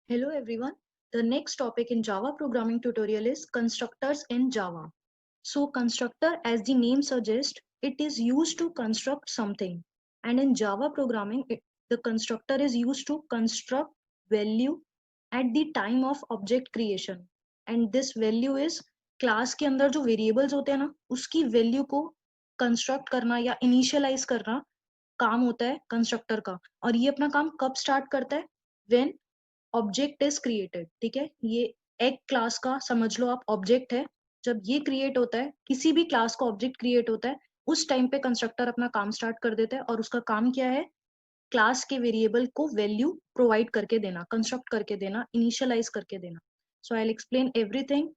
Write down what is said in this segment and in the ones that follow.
Hello everyone. The next topic in Java programming tutorial is constructors in Java. So constructor, as the name suggests, it is used to construct something. And in Java programming, the constructor is used to construct value at the time of object creation. And this value is class के अंदर जो variables होते हैं ना, उसकी value को construct करना या initialize करना काम होता है constructor का. और ये अपना काम कब start करता है? When object is created. ठीक है, ये एक क्लास का समझ लो आप ऑब्जेक्ट है. जब ये क्रिएट होता है, किसी भी क्लास का ऑब्जेक्ट क्रिएट होता है, उस टाइम पे कंस्ट्रक्टर अपना काम स्टार्ट कर देता है. और उसका काम क्या है? क्लास के वेरिएबल को वैल्यू प्रोवाइड करके देना, कंस्ट्रक्ट करके देना, इनिशियलाइज करके देना. So I will explain everything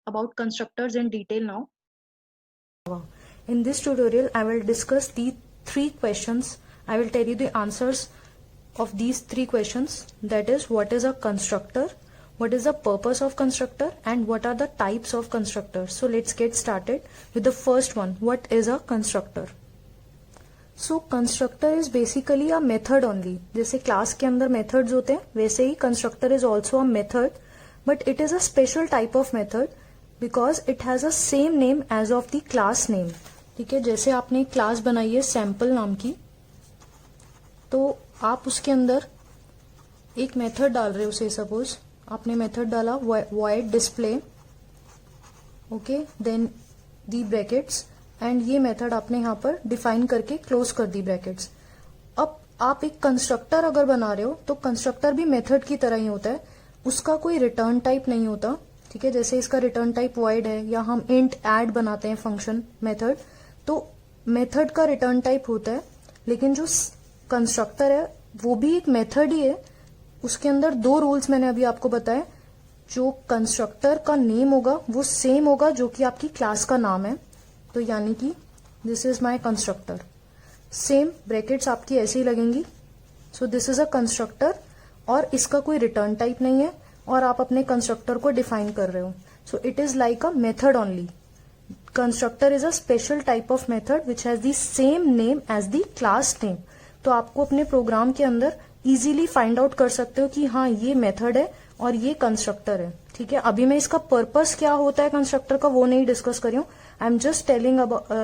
about constructors in detail now. In this tutorial, I will discuss the three questions. I will tell you the answers of these three questions. That is, what is a constructor, what is the purpose of constructor, and what are the types of constructors. So let's get started with the first one. What is a constructor? So constructor is basically a method only. जैसे class के अंदर methods होते हैं, वैसे ही constructor is also a method, but it is a special type of method because it has a same name as of the class name. ठीक है, जैसे आपने एक क्लास बनाई है सैम्पल नाम की, तो आप उसके अंदर एक मेथड डाल रहे हो. से सपोज आपने मेथड डाला void display, okay, then the brackets, and ये मेथड आपने यहाँ पर डिफाइन करके क्लोज कर दी ब्रैकेट्स. अब आप एक कंस्ट्रक्टर अगर बना रहे हो तो कंस्ट्रक्टर भी मेथड की तरह ही होता है, उसका कोई रिटर्न टाइप नहीं होता. ठीक है, जैसे इसका रिटर्न टाइप void है, या हम इंट ऐड बनाते हैं फंक्शन मेथड, तो मेथड का रिटर्न टाइप होता है. लेकिन जो कंस्ट्रक्टर है वो भी एक मेथड ही है. उसके अंदर दो रूल्स मैंने अभी आपको बताए. जो कंस्ट्रक्टर का नेम होगा वो सेम होगा जो कि आपकी क्लास का नाम है. तो यानी कि this is my constructor, same brackets आपकी ऐसे ही लगेंगी. So this is a constructor, और इसका कोई रिटर्न टाइप नहीं है, और आप अपने कंस्ट्रक्टर को डिफाइन कर रहे हो. So it is like a method only. Constructor is a special type of method which has the same name as the class name. तो आपको अपने प्रोग्राम के अंदर इजीली फाइंड आउट कर सकते हो कि हाँ ये मेथड है और ये कंस्ट्रक्टर है. ठीक है, अभी मैं इसका पर्पस क्या होता है कंस्ट्रक्टर का वो नहीं डिस्कस कर रही हूँ. I am just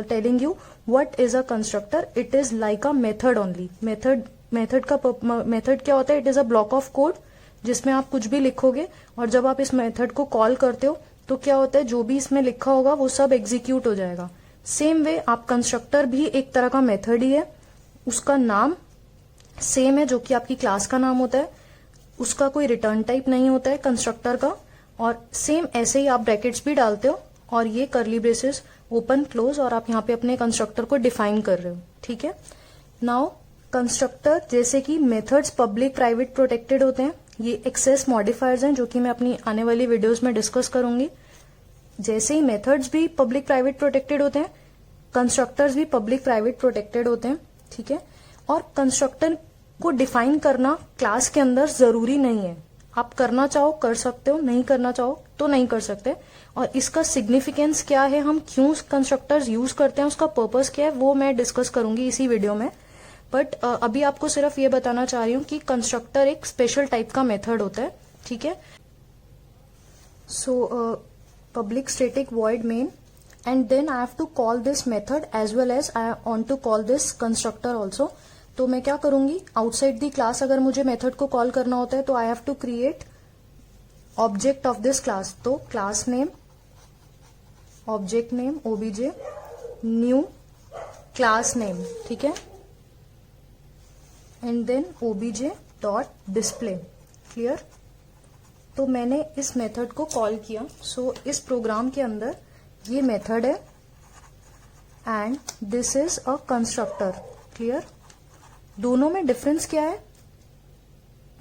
telling you what is a constructor. It is like a method only. Method क्या होता है? It is a block of code जिसमें आप कुछ भी लिखोगे, और जब आप इस मेथड को कॉल करते हो तो क्या होता है, जो भी इसमें लिखा होगा वो सब एग्जीक्यूट हो जाएगा. सेम वे आप कंस्ट्रक्टर भी एक तरह का मेथड ही है. उसका नाम सेम है जो कि आपकी क्लास का नाम होता है. उसका कोई रिटर्न टाइप नहीं होता है कंस्ट्रक्टर का, और सेम ऐसे ही आप ब्रैकेट्स भी डालते हो, और ये कर्ली ब्रेसेस ओपन क्लोज, और आप यहाँ पे अपने कंस्ट्रक्टर को डिफाइन कर रहे हो. ठीक है, नाउ कंस्ट्रक्टर जैसे कि मेथड्स पब्लिक प्राइवेट प्रोटेक्टेड होते हैं. ये एक्सेस मॉडिफायर्स हैं जो कि मैं अपनी आने वाली वीडियोस में डिस्कस करूंगी. जैसे ही मेथड्स भी पब्लिक प्राइवेट प्रोटेक्टेड होते हैं, कंस्ट्रक्टर्स भी पब्लिक प्राइवेट प्रोटेक्टेड होते हैं. ठीक है, और कंस्ट्रक्टर को डिफाइन करना क्लास के अंदर जरूरी नहीं है. आप करना चाहो कर सकते हो, नहीं करना चाहो तो नहीं कर सकते. और इसका सिग्निफिकेंस क्या है, हम क्यों कंस्ट्रक्टर्स यूज करते हैं, उसका पर्पस क्या है, वो मैं डिस्कस करूंगी इसी वीडियो में. बट अभी आपको सिर्फ ये बताना चाह रही हूँ कि कंस्ट्रक्टर एक स्पेशल टाइप का मेथड होता है. ठीक है, सो public static void main, and then I have to call this method as well as I want to call this constructor also. तो मैं क्या करूंगी, आउटसाइड दी क्लास अगर मुझे मेथड को कॉल करना होता है तो I have to create object of this class. तो class name, object name OBJ, new class name. ठीक है, and then OBJ dot display. Clear? तो मैंने इस मेथड को कॉल किया. सो इस प्रोग्राम के अंदर ये मेथड है and this is a constructor. Clear? दोनों में डिफरेंस क्या है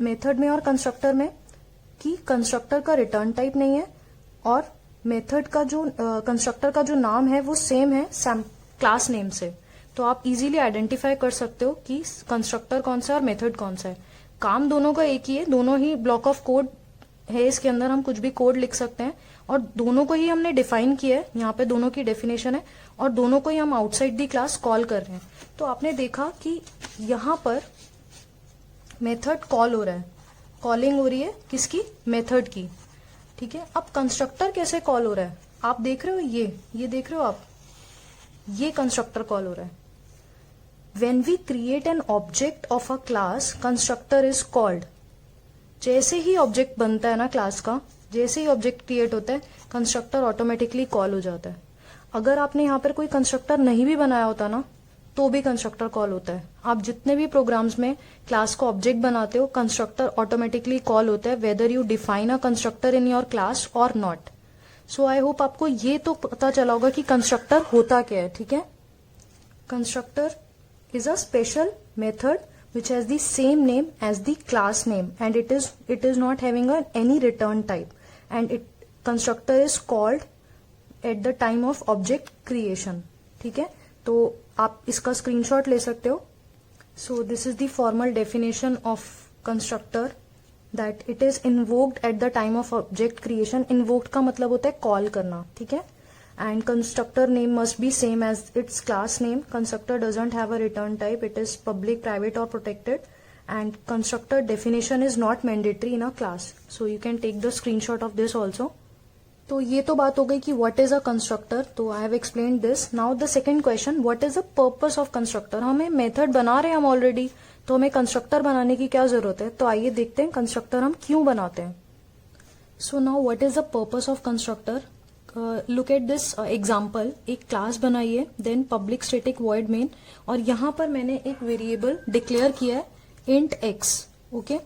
मेथड में और कंस्ट्रक्टर में, कि कंस्ट्रक्टर का रिटर्न टाइप नहीं है, और मेथड का जो कंस्ट्रक्टर का जो नाम है वो सेम है क्लास नेम से. तो आप इजीली आइडेंटिफाई कर सकते हो कि कंस्ट्रक्टर कौन सा है और मेथड कौन सा है. काम दोनों का एक ही है, दोनों ही ब्लॉक ऑफ कोड है. इसके अंदर हम कुछ भी कोड लिख सकते हैं, और दोनों को ही हमने डिफाइन किया है. यहाँ पे दोनों की डेफिनेशन है, और दोनों को ही हम आउटसाइड दी क्लास कॉल कर रहे हैं. तो आपने देखा कि यहाँ पर मेथड कॉल हो रहा है, कॉलिंग हो रही है किसकी, मेथड की, ठीक है। अब कंस्ट्रक्टर कैसे कॉल हो रहा है, आप देख रहे हो, ये देख रहे हो आप, ये कंस्ट्रक्टर कॉल हो रहा है। When we create an object of a class, constructor is called. जैसे ही ऑब्जेक्ट बनता है ना क्लास का, जैसे ही ऑब्जेक्ट क्रिएट होता है, कंस्ट्रक्टर ऑटोमेटिकली कॉल हो जाता है। अगर आपने यहाँ पर कोई कंस्ट्रक्टर नहीं भी बनाया होता ना, तो भी कंस्ट्रक्टर कॉल होता है। आप जितने भी प्रोग्राम्स में क्लास को ऑब्जेक्ट बनाते हो, कंस्ट्रक्टर ऑटोमेटिकली कॉल होता है, whether you define a constructor in your class और नॉट। सो आई होप आपको ये तो पता चला होगा कि कंस्ट्रक्टर होता क्या है, ठीक है। Constructor is a special method which has the same name as the class name, and it is not having any return type, and constructor is called at the time of object creation, ठीक है। तो आप इसका screenshot ले सकते हो। So this is the formal definition of constructor, that it is invoked at the time of object creation। invoked का मतलब होता है कॉल करना, ठीक है। And constructor name must be same as its class name. Constructor doesn't have a return type. It is public, private or protected. And constructor definition is not mandatory in a class. So you can take the screenshot of this also. तो ये तो बात हो गई कि what is a constructor. तो I have explained this. Now the second question, what is the purpose of constructor? हमें method बना रहे हैं हम already, तो हमें constructor बनाने की क्या जरूरत है। तो आइए देखते हैं constructor हम क्यों बनाते हैं। So now what is the purpose of constructor? Look at this example. एक क्लास बनाइए, then public static void main, और यहाँ पर मैंने एक वेरिएबल डिक्लेयर किया है इंट एक्स, ओके।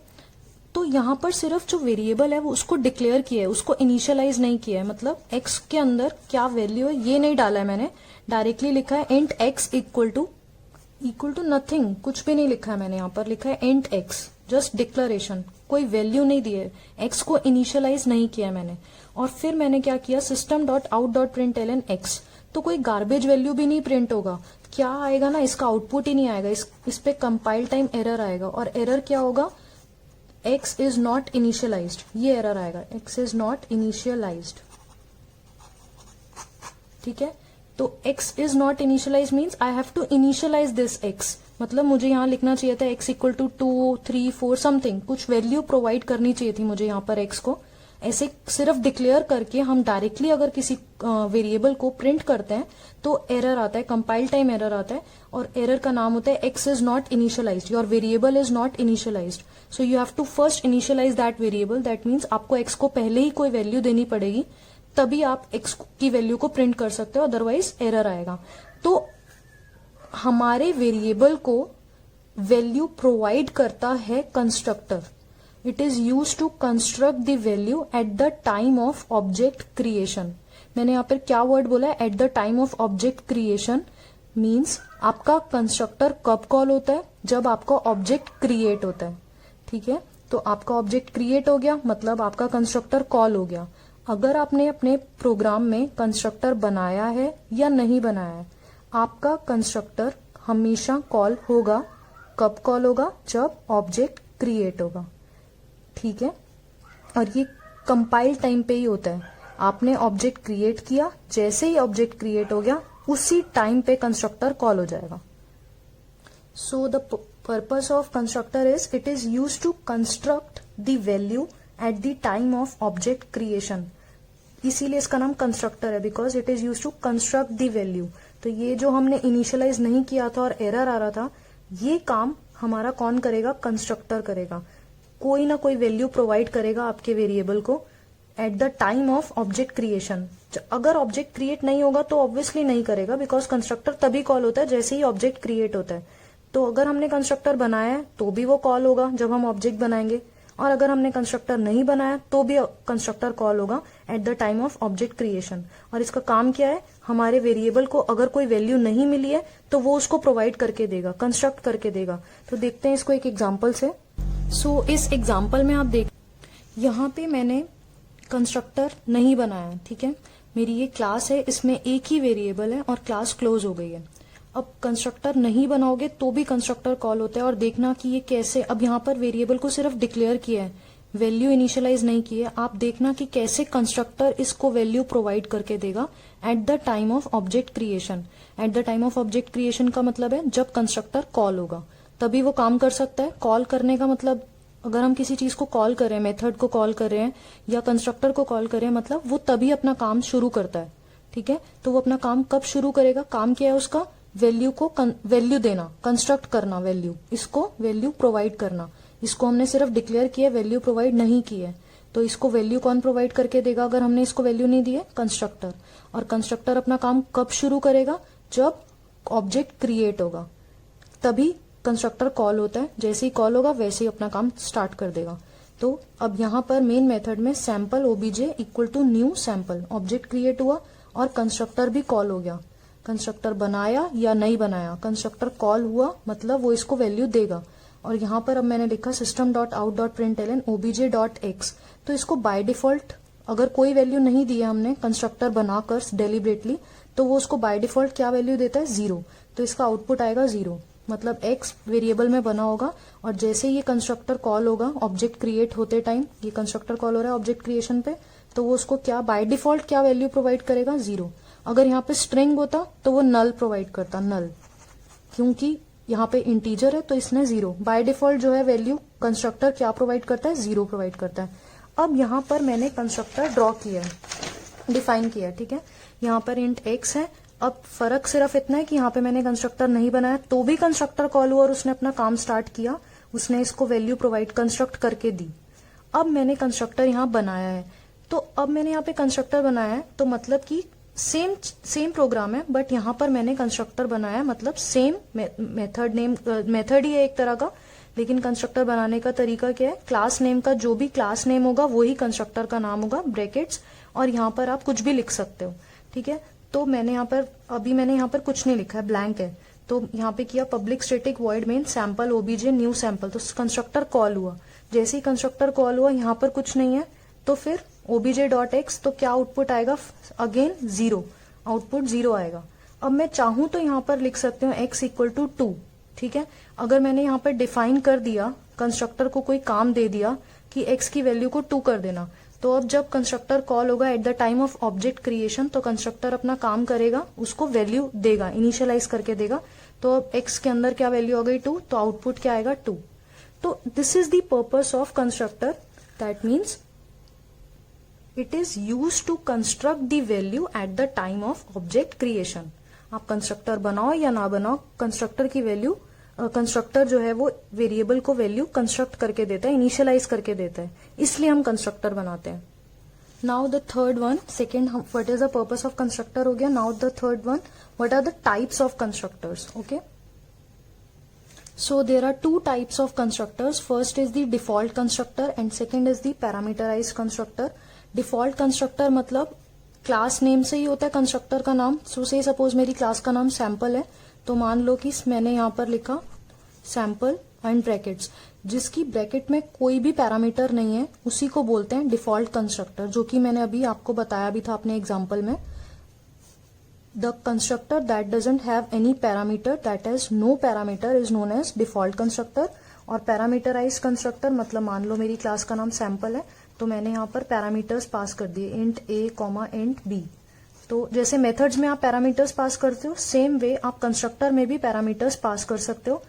तो यहाँ पर सिर्फ जो वेरिएबल है वो उसको डिक्लेयर किया है, उसको इनिशियलाइज नहीं किया है। मतलब एक्स के अंदर क्या वैल्यू है ये नहीं डाला है मैंने, डायरेक्टली लिखा है int x equal to nothing, कुछ भी नहीं लिखा है मैंने, यहाँ पर लिखा है इंट एक्स, जस्ट डिक्लेरेशन, कोई वैल्यू नहीं दी है, एक्स को इनिशियलाइज नहीं किया मैंने। और फिर मैंने क्या किया, system dot out dot print l n x, तो कोई गार्बेज वैल्यू भी नहीं प्रिंट होगा। क्या आएगा ना, इसका आउटपुट ही नहीं आएगा, इस पे कंपाइल टाइम एरर आएगा, और एरर क्या होगा, एक्स इज नॉट इनिशियलाइज्ड, ये एरर आएगा, एक्स इज नॉट इनिशियलाइज्ड, ठीक है। तो x is not initialise means I have to initialise this x, मतलब मुझे यहाँ लिखना चाहिए था x इक्वल टू 2, 3, 4 समथिंग, कुछ वैल्यू प्रोवाइड करनी चाहिए थी मुझे यहाँ पर x को। ऐसे सिर्फ डिक्लेयर करके हम डायरेक्टली अगर किसी वेरिएबल को प्रिंट करते हैं तो एरर आता है, कंपाइल टाइम एरर आता है, और एरर का नाम होता है x is not initialised, your variable is not initialised. So you have to first initialise that variable, that means आपको x को पहले ही कोई वैल्यू देनी पड़ेगी, तभी आप x की वैल्यू को प्रिंट कर सकते हो, अदरवाइज एरर आएगा। तो हमारे वेरिएबल को वैल्यू प्रोवाइड करता है constructor. It is use to construct the value at the time of object creation. मैंने यहाँ पर क्या वर्ड बोला है, at the time of object creation means आपका कंस्ट्रक्टर कब कॉल होता है, जब आपका ऑब्जेक्ट क्रिएट होता है, ठीक है। तो आपका ऑब्जेक्ट क्रिएट हो गया मतलब आपका कंस्ट्रक्टर कॉल हो गया। अगर आपने अपने प्रोग्राम में कंस्ट्रक्टर बनाया है या नहीं बनाया है, आपका कंस्ट्रक्टर हमेशा कॉल होगा। कब कॉल होगा, जब ऑब्जेक्ट क्रिएट होगा, ठीक है। और ये कंपाइल टाइम पे ही होता है, आपने ऑब्जेक्ट क्रिएट किया, जैसे ही ऑब्जेक्ट क्रिएट हो गया उसी टाइम पे कंस्ट्रक्टर कॉल हो जाएगा। So the purpose of constructor is it is use to construct the value at the time of object creation, इसीलिए इसका नाम कंस्ट्रक्टर है, because it is use to construct the value. तो ये जो हमने इनिशियलाइज नहीं किया था और एरर आ रहा था, ये काम हमारा कौन करेगा, कंस्ट्रक्टर करेगा। कोई ना कोई वैल्यू प्रोवाइड करेगा आपके वेरिएबल को eight the time of object creation. अगर ऑब्जेक्ट क्रिएट नहीं होगा तो ऑब्वियसली नहीं करेगा, बिकॉज कंस्ट्रक्टर तभी कॉल होता है जैसे ही ऑब्जेक्ट क्रिएट होता है। तो अगर हमने कंस्ट्रक्टर बनाया है तो भी वो कॉल होगा जब हम ऑब्जेक्ट बनाएंगे, और अगर हमने कंस्ट्रक्टर नहीं बनाया तो भी कंस्ट्रक्टर कॉल होगा eight the time of object creation. और इसका काम क्या है, हमारे वेरिएबल को अगर कोई वैल्यू नहीं मिली है तो वो उसको प्रोवाइड करके देगा, कंस्ट्रक्ट करके देगा। तो देखते हैं इसको एक एग्जाम्पल से। सो इस एग्जाम्पल में आप देख, यहाँ पे मैंने कंस्ट्रक्टर नहीं बनाया, ठीक है। मेरी ये क्लास है, इसमें एक ही वेरिएबल है और क्लास क्लोज हो गई है। अब कंस्ट्रक्टर नहीं बनाओगे तो भी कंस्ट्रक्टर कॉल होता है, और देखना कि ये कैसे। अब यहाँ पर वेरिएबल को सिर्फ डिक्लेयर किया है, वैल्यू इनिशियलाइज नहीं की है। आप देखना कि कैसे कंस्ट्रक्टर इसको वैल्यू प्रोवाइड करके देगा eight the time of object creation. Eight the time of object creation का मतलब है जब कंस्ट्रक्टर कॉल होगा तभी वो काम कर सकता है। कॉल करने का मतलब अगर हम किसी चीज को कॉल कर रहे हैं, मेथड को कॉल कर रहे हैं या कंस्ट्रक्टर को कॉल कर रहे हैं, मतलब वो तभी अपना काम शुरू करता है, ठीक है। तो वो अपना काम कब शुरू करेगा, काम क्या है उसका, वैल्यू देना, कंस्ट्रक्ट करना वैल्यू, इसको वैल्यू प्रोवाइड करना। इसको हमने सिर्फ डिक्लेयर किया, वैल्यू प्रोवाइड नहीं की है। तो इसको वैल्यू कौन प्रोवाइड करके देगा अगर हमने इसको वैल्यू नहीं दी है, कंस्ट्रक्टर। और कंस्ट्रक्टर अपना काम कब शुरू करेगा, जब ऑब्जेक्ट क्रिएट होगा, तभी कंस्ट्रक्टर कॉल होता है। जैसे ही कॉल होगा वैसे ही अपना काम स्टार्ट कर देगा। तो अब यहाँ पर मेन मेथड में sample OBJ equal to new sample, object create हुआ और कंस्ट्रक्टर भी कॉल हो गया। कंस्ट्रक्टर बनाया या नहीं बनाया, कंस्ट्रक्टर कॉल हुआ मतलब वो इसको वैल्यू देगा। और यहाँ पर अब मैंने लिखा system dot out dot println OBJ dot x. तो इसको बाय डिफॉल्ट अगर कोई वैल्यू नहीं दी है हमने कंस्ट्रक्टर बनाकर डेलिबरेटली, तो वो उसको बाय डिफॉल्ट क्या वैल्यू देता है, 0। तो इसका आउटपुट आएगा 0, मतलब x वेरिएबल में बना होगा। और जैसे ये कंस्ट्रक्टर कॉल होगा ऑब्जेक्ट क्रिएट होते टाइम, ये कंस्ट्रक्टर कॉल हो रहा है ऑब्जेक्ट क्रिएशन पे, तो वो उसको क्या बाय डिफॉल्ट क्या वैल्यू प्रोवाइड करेगा, 0। अगर यहाँ पे स्ट्रिंग होता तो वो नल प्रोवाइड करता, नल, क्योंकि यहाँ पे इंटीजर है तो इसने 0। बाय डिफॉल्ट जो है वैल्यू कंस्ट्रक्टर क्या प्रोवाइड करता है, 0 प्रोवाइड करता है। अब यहाँ पर मैंने कंस्ट्रक्टर ड्रॉ किया है, डिफाइन किया है, ठीक है। यहाँ पर इंट x है। अब फर्क सिर्फ इतना है कि यहाँ पे मैंने कंस्ट्रक्टर नहीं बनाया तो भी कंस्ट्रक्टर कॉल हुआ और उसने अपना काम स्टार्ट किया, उसने इसको वैल्यू प्रोवाइड कंस्ट्रक्ट करके दी। अब मैंने कंस्ट्रक्टर यहाँ बनाया है, तो अब मैंने यहाँ पे कंस्ट्रक्टर बनाया है तो मतलब कि सेम प्रोग्राम है, बट यहाँ पर मैंने कंस्ट्रक्टर बनाया मतलब सेम मेथड ही है एक तरह का, लेकिन कंस्ट्रक्टर बनाने का तरीका क्या है, क्लास नेम का जो भी क्लास नेम होगा वही कंस्ट्रक्टर का नाम होगा, ब्रैकेट्स, और यहाँ पर आप कुछ भी लिख सकते हो, ठीक है। तो मैंने यहाँ पर कुछ नहीं लिखा है, ब्लैंक है। तो यहाँ पे किया public static void main sample OBJ new sample, तो कंस्ट्रक्टर कॉल हुआ। जैसे ही कंस्ट्रक्टर कॉल हुआ यहाँ पर कुछ नहीं है, तो फिर ओबीजे डॉट एक्स, तो क्या आउटपुट आएगा, अगेन 0, आउटपुट 0 आएगा। अब मैं चाहूं तो यहाँ पर लिख सकते हो x इक्वल टू 2, ठीक है। अगर मैंने यहाँ पर डिफाइन कर दिया, कंस्ट्रक्टर को कोई काम दे दिया कि x की वैल्यू को 2 कर देना, तो अब जब कंस्ट्रक्टर कॉल होगा eight the time of object creation, तो कंस्ट्रक्टर अपना काम करेगा, उसको वैल्यू देगा, इनिशियलाइज करके देगा। तो अब x के अंदर क्या वैल्यू आ गई, 2, तो आउटपुट क्या आएगा, 2। तो this is the purpose of constructor, that means it is use to construct the value at the time of object creation. आप कंस्ट्रक्टर बनाओ या ना बनाओ, कंस्ट्रक्टर की वैल्यू, कंस्ट्रक्टर जो है वो वेरिएबल को वैल्यू कंस्ट्रक्ट करके देता है, इनिशियलाइज करके देता है, इसलिए हम कंस्ट्रक्टर बनाते हैं। Now the third one, second what is the purpose of constructor हो गया। Now the third one, what are the types of constructors, okay. So there are two types of constructors. First is the default constructor and second is the parameterized constructor. Default constructor मतलब class name से ही होता है constructor का नाम। सो से suppose मेरी class का नाम सैंपल है, तो मान लो कि मैंने यहाँ पर लिखा सैंपल एंड ब्रैकेट्स, जिसकी ब्रैकेट में कोई भी पैरामीटर नहीं है, उसी को बोलते हैं डिफॉल्ट कंस्ट्रक्टर, जो कि मैंने अभी आपको बताया भी था अपने एग्जाम्पल में। The constructor that doesn't have any parameter, that has no parameter, is known as default constructor. और parameterized constructor मतलब मान लो मेरी क्लास का नाम सैंपल है, तो मैंने यहाँ पर पैरामीटर्स पास कर दिए, int a, int b। तो जैसे मेथड्स में आप पैरामीटर्स पास करते हो, सेम वे आप कंस्ट्रक्टर में भी पैरामीटर्स पास कर सकते हो।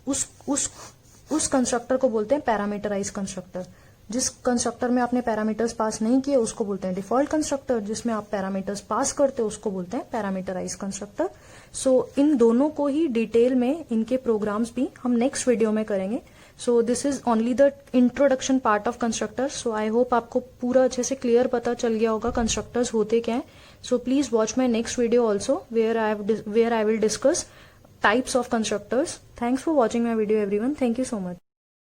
उस कंस्ट्रक्टर को बोलते हैं पैरामीटराइज कंस्ट्रक्टर। जिस कंस्ट्रक्टर में आपने पैरामीटर्स पास नहीं किए उसको बोलते हैं डिफॉल्ट कंस्ट्रक्टर, जिसमें आप पैरामीटर्स पास करते हो उसको बोलते हैं पैरामीटराइज कंस्ट्रक्टर। सो इन दोनों को ही डिटेल में इनके प्रोग्राम्स भी हम नेक्स्ट वीडियो में करेंगे। So this is only the introduction part of constructor. So I hope आपको पूरा अच्छे से क्लियर पता चल गया होगा कंस्ट्रक्टर्स होते क्या हैं। So please watch my next video also where I will discuss types of constructors. Thanks for watching my video everyone. Thank you so much.